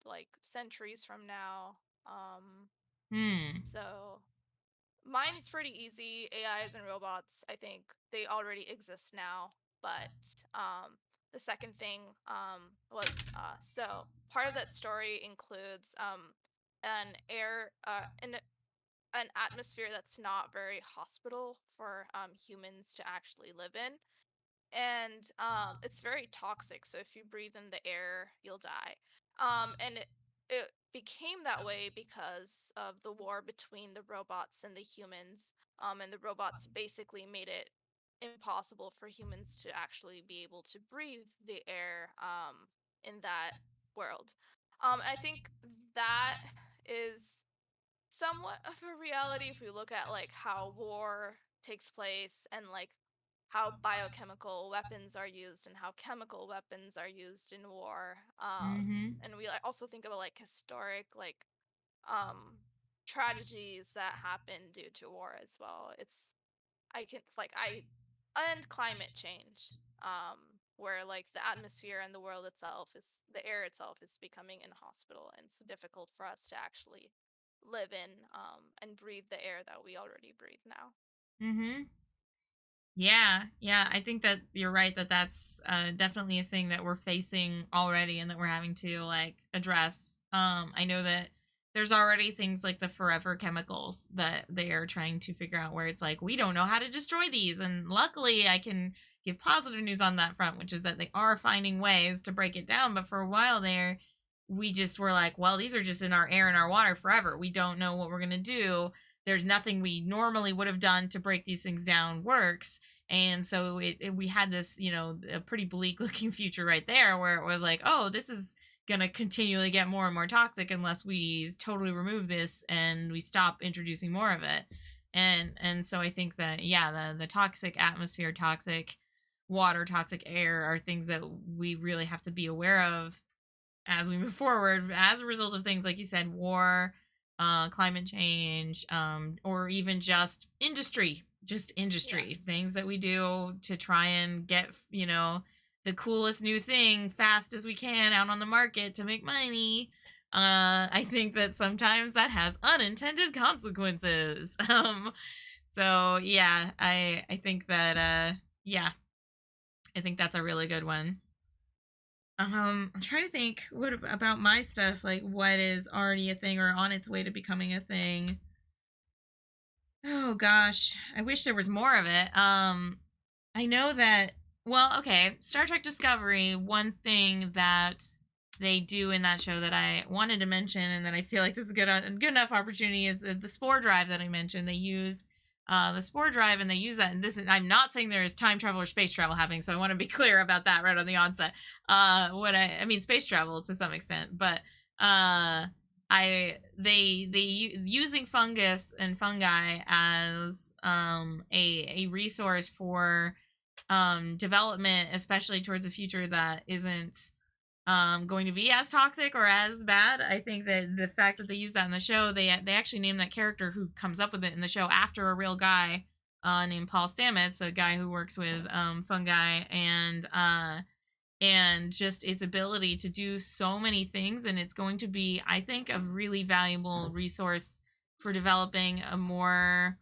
Speaker 1: like centuries from now.
Speaker 2: Hmm.
Speaker 1: So mine's pretty easy. AIs and robots, I think they already exist now. But the second thing was so part of that story includes an air an atmosphere that's not very hospitable for humans to actually live in, and it's very toxic. So if you breathe in the air, you'll die. And it became that way because of the war between the robots and the humans. And the robots basically made it impossible for humans to actually be able to breathe the air in that world. I think that is somewhat of a reality if we look at like how war takes place and like how biochemical weapons are used and how chemical weapons are used in war.
Speaker 2: Mm-hmm.
Speaker 1: And we also think about like historic like um tragedies that happen due to war as well. It's I can like I and climate change, where like the atmosphere and the world itself is the air itself is becoming inhospitable and so difficult for us to actually live in and breathe the air that we already breathe now.
Speaker 2: Mm-hmm. Yeah, yeah, I think that you're right that that's definitely a thing that we're facing already and that we're having to like address. I know that there's already things like the forever chemicals that they are trying to figure out where it's like we don't know how to destroy these, and luckily I can give positive news on that front, which is that they are finding ways to break it down. But for a while there, we just were like, well, these are just in our air and our water forever. We don't know what we're gonna do. There's nothing we normally would have done to break these things down works, and so we had this, you know, a pretty bleak looking future right there where it was like, oh, this is going to continually get more and more toxic unless we totally remove this and we stop introducing more of it. And so I think that, yeah, the toxic atmosphere, toxic water, toxic air are things that we really have to be aware of as we move forward as a result of things like you said, war, climate change, or even just industry
Speaker 1: Yes.
Speaker 2: things that we do to try and get, you know, the coolest new thing fast as we can out on the market to make money. I think that sometimes that has unintended consequences. So yeah, I think that yeah, I think that's a really good one. I'm trying to think what about my stuff, like what is already a thing or on its way to becoming a thing. Oh gosh, I wish there was more of it. I know that, well, okay, Star Trek Discovery, one thing that they do in that show that I wanted to mention and that I feel like this is a good enough opportunity is the spore drive that I mentioned. They use the spore drive and they use that. And this, I'm not saying there is time travel or space travel happening, so I want to be clear about that right on the onset. I mean space travel to some extent, but using fungus and fungi as a resource for development, especially towards a future that isn't going to be as toxic or as bad. I think that the fact that they use that in the show, they actually named that character who comes up with it in the show after a real guy named Paul Stamets, a guy who works with fungi and just its ability to do so many things. And it's going to be, I think, a really valuable resource for developing a more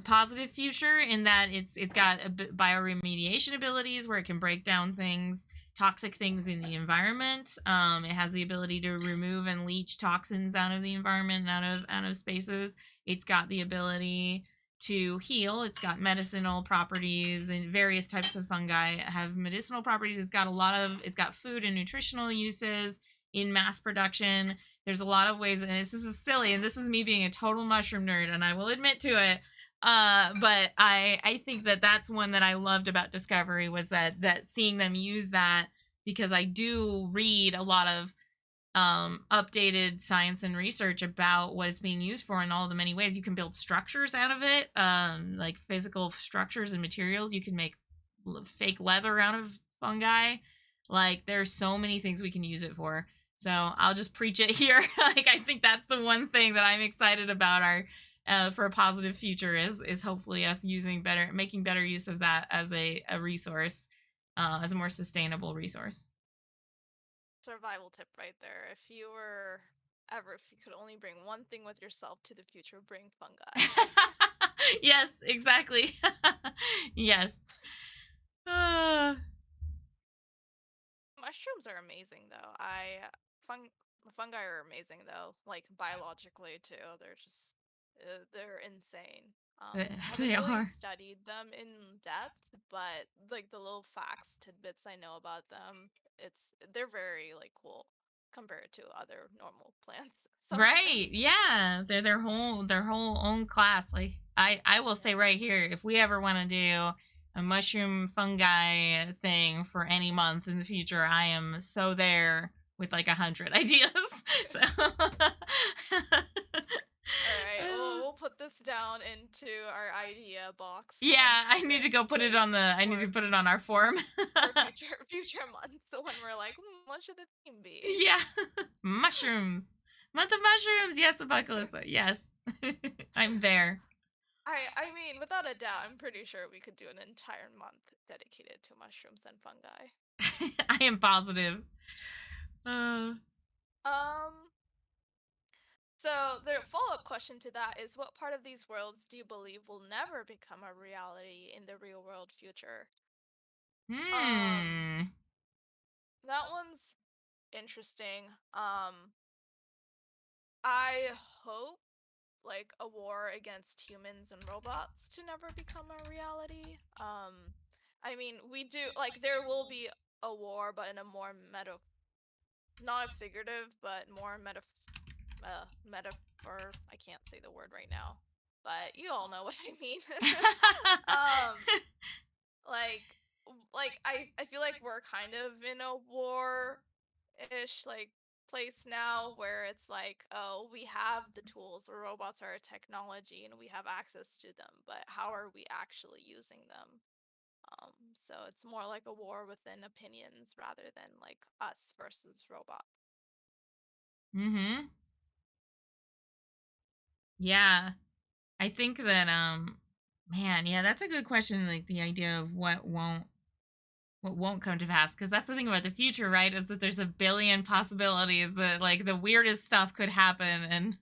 Speaker 2: positive future in that it's got bioremediation abilities where it can break down things, toxic things in the environment. It has the ability to remove and leach toxins out of the environment and out of spaces. It's got the ability to heal. It's got medicinal properties, and various types of fungi have medicinal properties. It's got food and nutritional uses in mass production. There's a lot of ways, and this is silly, and this is me being a total mushroom nerd, and I will admit to it. But I think that that's one that I loved about Discovery was that seeing them use that, because I do read a lot of updated science and research about what it's being used for in all the many ways. You can build structures out of it, like physical structures and materials. You can make fake leather out of fungi. Like there's so many things we can use it for. So I'll just preach it here. Like I think that's the one thing that I'm excited about our for a positive future is hopefully us making better use of that as a resource, as a more sustainable resource.
Speaker 1: Survival tip right there. If you were ever, if you could only bring one thing with yourself to the future, bring fungi.
Speaker 2: Yes, exactly. Yes. Uh,
Speaker 1: Mushrooms are amazing though. Fun fungi are amazing though, like biologically too. They're insane. I haven't
Speaker 2: they
Speaker 1: really
Speaker 2: are.
Speaker 1: studied them in depth, but like the little facts, tidbits I know about them, they're very like cool compared to other normal plants
Speaker 2: Right.
Speaker 1: sometimes.
Speaker 2: Yeah. They're their whole own class. Like I will say
Speaker 1: Yeah.
Speaker 2: right here, if we ever want to do a mushroom fungi thing for any month in the future, I am so there with like 100 ideas. So
Speaker 1: All right, we'll put this down into our idea box and
Speaker 2: yeah, I need to go put it
Speaker 1: wait
Speaker 2: on the I need to
Speaker 1: for
Speaker 2: put it on our form.
Speaker 1: future months when we're like, what should the theme be?
Speaker 2: Yeah. Mushrooms. Month of mushrooms. Yes, Apocalypse. Yes. I'm there.
Speaker 1: I mean, without a doubt, I'm pretty sure we could do an entire month dedicated to mushrooms and fungi.
Speaker 2: I am positive. Uh,
Speaker 1: Um, so the follow-up question to that is, what part of these worlds do you believe will never become a reality in the real world future? Um,
Speaker 2: hmm.
Speaker 1: that one's interesting. I hope like a war against humans and robots to never become a reality. I mean, we do like there will be a war, but in a more not a figurative, but more metaphor. I can't say the word right now, but you all know what I mean. um, like I feel like we're kind of in a war ish like place now where it's like, oh, we have the tools, the robots are a technology and we have access to them, but how are we actually using them? So it's more like a war within opinions rather than like us versus robots.
Speaker 2: Mm-hmm. Yeah. I think that man, yeah, that's a good question, like the idea of what won't come to pass, because that's the thing about the future, right? Is that there's a billion possibilities that like the weirdest stuff could happen,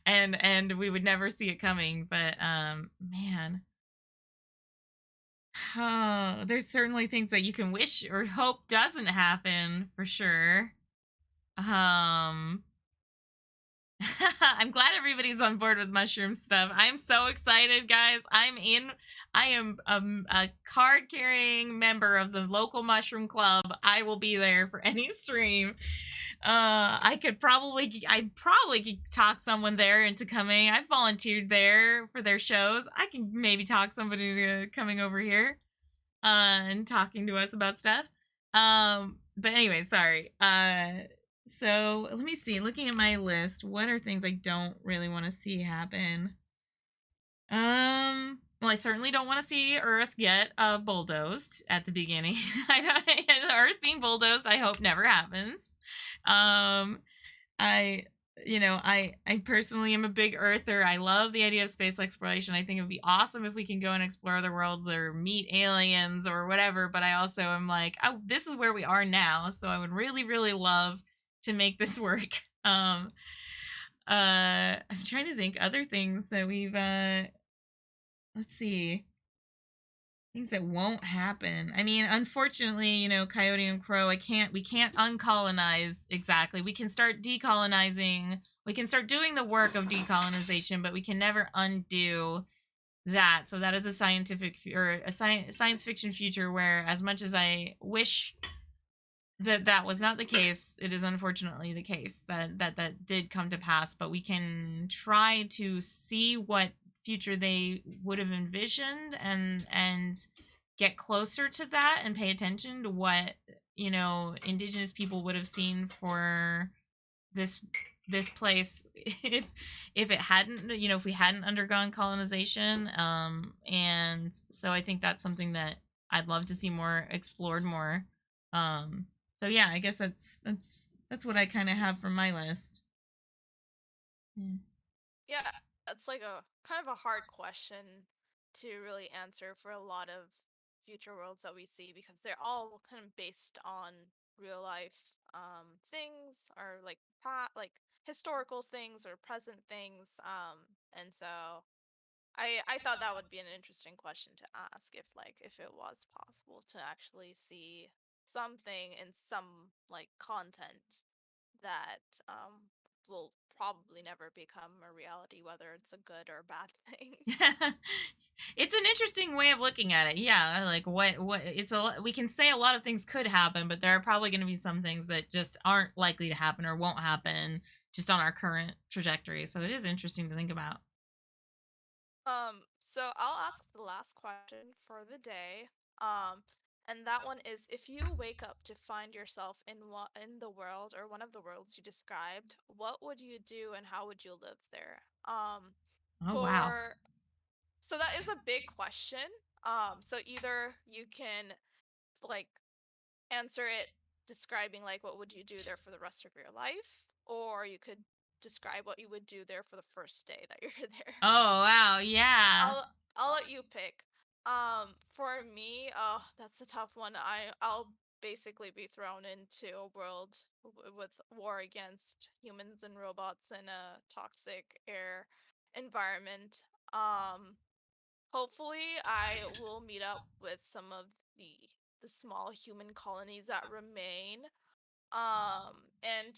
Speaker 2: and and we would never see it coming. But man, oh, there's certainly things that you can wish or hope doesn't happen for sure. Um, I'm glad everybody's on board with mushroom stuff. I'm so excited, guys. I am a card carrying member of the local mushroom club. I will be there for any stream. I probably could talk someone there into coming. I volunteered there for their shows. I can maybe talk somebody to coming over here and talking to us about stuff. But anyway, sorry. So let me see. Looking at my list, what are things I don't really want to see happen? Well, I certainly don't want to see Earth get bulldozed at the beginning. Earth being bulldozed, I hope never happens. Um, I I personally am a big earther. I love the idea of space exploration. I think it would be awesome if we can go and explore other worlds or meet aliens or whatever, but I also am like, oh, this is where we are now, so I would really really love to make this work. I'm trying to think other things that we've let's see, things that won't happen. I mean, unfortunately, Coyote and Crow, we can't uncolonize exactly. We can start decolonizing. We can start doing the work of decolonization, but we can never undo that. So that is a science fiction future where, as much as I wish that was not the case, it is unfortunately the case that did come to pass. But we can try to see what future they would have envisioned, and get closer to that and pay attention to what Indigenous people would have seen for this this place if it hadn't, if we hadn't undergone colonization. And so I think that's something that I'd love to see more explored more. So yeah, I guess that's what I kind of have from my list. Yeah.
Speaker 1: Yeah, that's like a kind of a hard question to really answer for a lot of future worlds that we see because they're all kind of based on real life things or like historical things or present things. And so I thought that would be an interesting question to ask if it was possible to actually see something in some like content that will probably never become a reality, whether it's a good or bad thing.
Speaker 2: It's an interesting way of looking at it. Yeah, like what it's we can say a lot of things could happen, but there are probably going to be some things that just aren't likely to happen or won't happen just on our current trajectory. So it is interesting to think about.
Speaker 1: So I'll ask the last question for the day. Um, and that one is if you wake up to find yourself in the world or one of the worlds you described, what would you do and how would you live there?
Speaker 2: Oh wow.
Speaker 1: For so that is a big question. So either you can like answer it describing like what would you do there for the rest of your life, or you could describe what you would do there for the first day that you're there.
Speaker 2: Oh wow, yeah.
Speaker 1: I'll let you pick. For me, oh, that's a tough one. I'll basically be thrown into a world with war against humans and robots in a toxic air environment. Um, Hopefully, I will meet up with some of the small human colonies that remain. And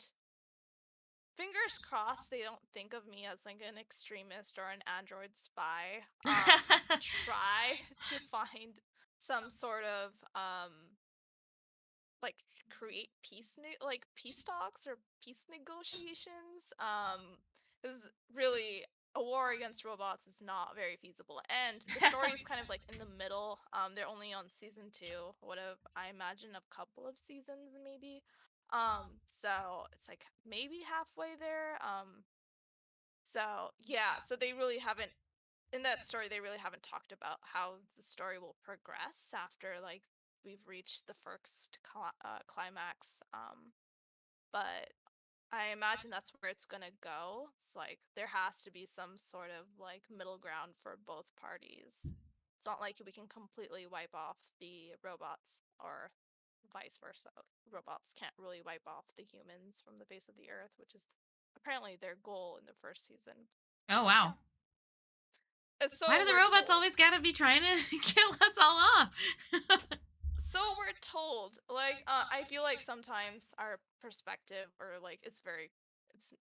Speaker 1: fingers crossed they don't think of me as like an extremist or an android spy. Try to find some sort of like create peace talks or peace negotiations. Because really a war against robots is not very feasible, and the story is kind of like in the middle. They're only on season 2. What have I imagine a couple of seasons maybe. So it's like maybe halfway there. So yeah, so they really haven't in that story they really haven't talked about how the story will progress after like we've reached the first climax. But I imagine that's where it's gonna go. It's like there has to be some sort of like middle ground for both parties. It's not like we can completely wipe off the robots or vice versa. Robots can't really wipe off the humans from the face of the earth, which is apparently their goal in the first season.
Speaker 2: Oh
Speaker 1: But yeah,
Speaker 2: wow. Why
Speaker 1: so
Speaker 2: do the
Speaker 1: we're
Speaker 2: robots
Speaker 1: told.
Speaker 2: always gotta be trying to kill us all off?
Speaker 1: So we're told. Like, I feel like sometimes our perspective, or like, it's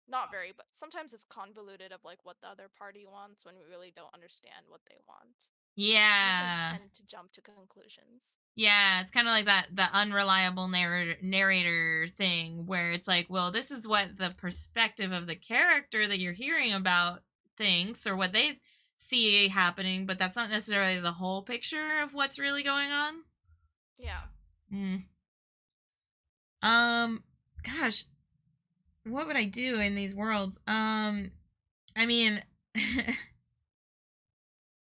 Speaker 1: not very, but sometimes it's convoluted of like what the other party wants when we really don't understand what they want. We can
Speaker 2: Yeah.
Speaker 1: tend to jump to conclusions.
Speaker 2: Yeah, it's kind of like that the unreliable narrator thing where it's like, well, this is what the perspective of the character that you're hearing about thinks or what they see happening, but that's not necessarily the whole picture of what's really going on.
Speaker 1: Yeah.
Speaker 2: Mm. Um gosh, what would I do in these worlds? I mean,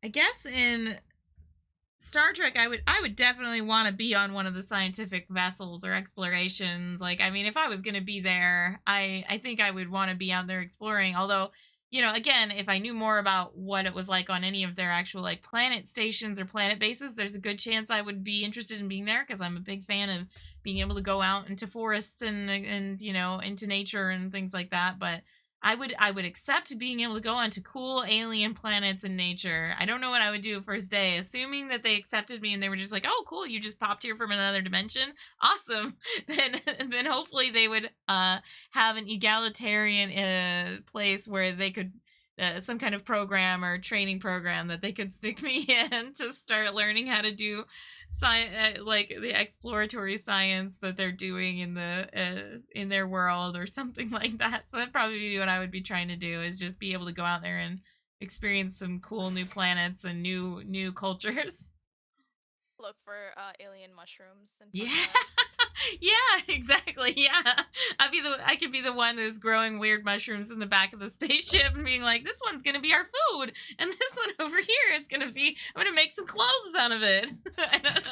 Speaker 2: I guess in Star Trek, I would definitely want to be on one of the scientific vessels or explorations. Like, I mean, if I was going to be there, I think I would want to be out there exploring. Although, again, if I knew more about what it was like on any of their actual like planet stations or planet bases, there's a good chance I would be interested in being there because I'm a big fan of being able to go out into forests and into nature and things like that. But I would accept being able to go onto cool alien planets in nature. I don't know what I would do first day, assuming that they accepted me and they were just like, "Oh, cool, you just popped here from another dimension. Awesome." Then hopefully they would have an egalitarian place where they could some kind of program or training program that they could stick me in to start learning how to do science, like the exploratory science that they're doing in their world or something like that. So that'd probably be what I would be trying to do is just be able to go out there and experience some cool new planets and new cultures.
Speaker 1: Look for alien mushrooms and
Speaker 2: Yeah.
Speaker 1: find out.
Speaker 2: Yeah, exactly. Yeah. I could be the one who's growing weird mushrooms in the back of the spaceship and being like, this one's gonna be our food, and this one over here is gonna be I'm gonna make some clothes out of it. I don't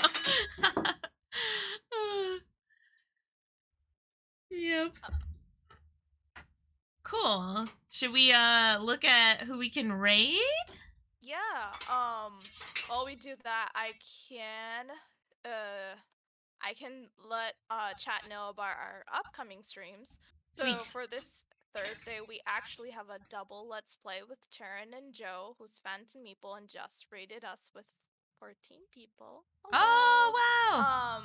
Speaker 2: know. Yep.
Speaker 1: Uh,
Speaker 2: Cool. Should we look at who we can raid?
Speaker 1: yeah. While we do that, uh I can let chat know about our upcoming streams. So
Speaker 2: Sweet.
Speaker 1: Thursday, we actually have a double Let's Play with Charon and Joe, who's Phantom Meeple and just rated us with 14 people. Hello.
Speaker 2: Oh, wow.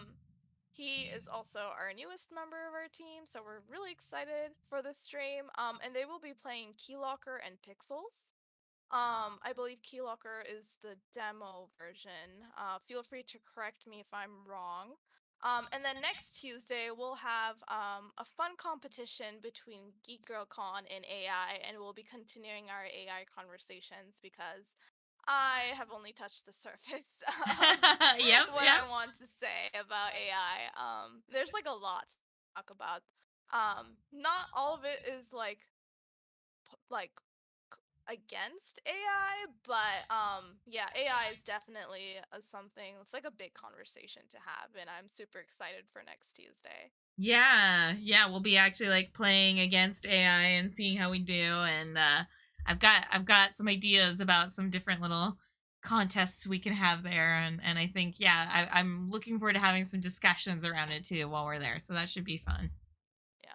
Speaker 1: He is also our newest member of our team, so we're really excited for this stream. And they will be playing Keylocker and Pixels. I believe Keylocker is the demo version. Feel free to correct me if I'm wrong. And then next Tuesday, we'll have a fun competition between GeekGirlCon and AI, and we'll be continuing our AI conversations because I have only touched the surface of
Speaker 2: Yep,
Speaker 1: what
Speaker 2: yep.
Speaker 1: I want to say about AI. There's like a lot to talk about. Not all of it is like against AI, but yeah, AI is definitely something. It's like a big conversation to have, and I'm super excited for next Tuesday.
Speaker 2: Yeah, we'll be actually like playing against AI and seeing how we do. And I've got some ideas about some different little contests we can have there. And I think I'm looking forward to having some discussions around it too while we're there. So that should be fun.
Speaker 1: Yeah.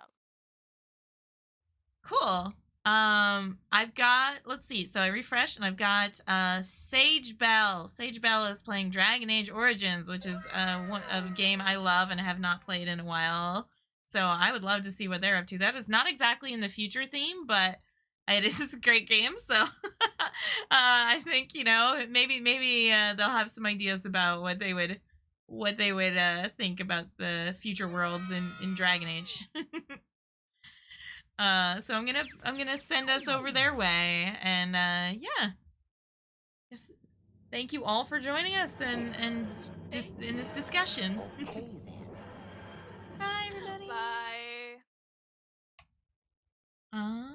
Speaker 2: Cool. I've got, let's see. So I refreshed and I've got Sage Bell. Sage Bell is playing Dragon Age Origins, which is a game I love and have not played in a while. So I would love to see what they're up to. That is not exactly in the future theme, but it is a great game. So I think maybe they'll have some ideas about what they would think about the future worlds in Dragon Age. So I'm gonna send us over their way, and yeah. Yes, thank you all for joining us and just in this discussion.
Speaker 3: Okay then.
Speaker 2: Bye, everybody.
Speaker 1: Bye.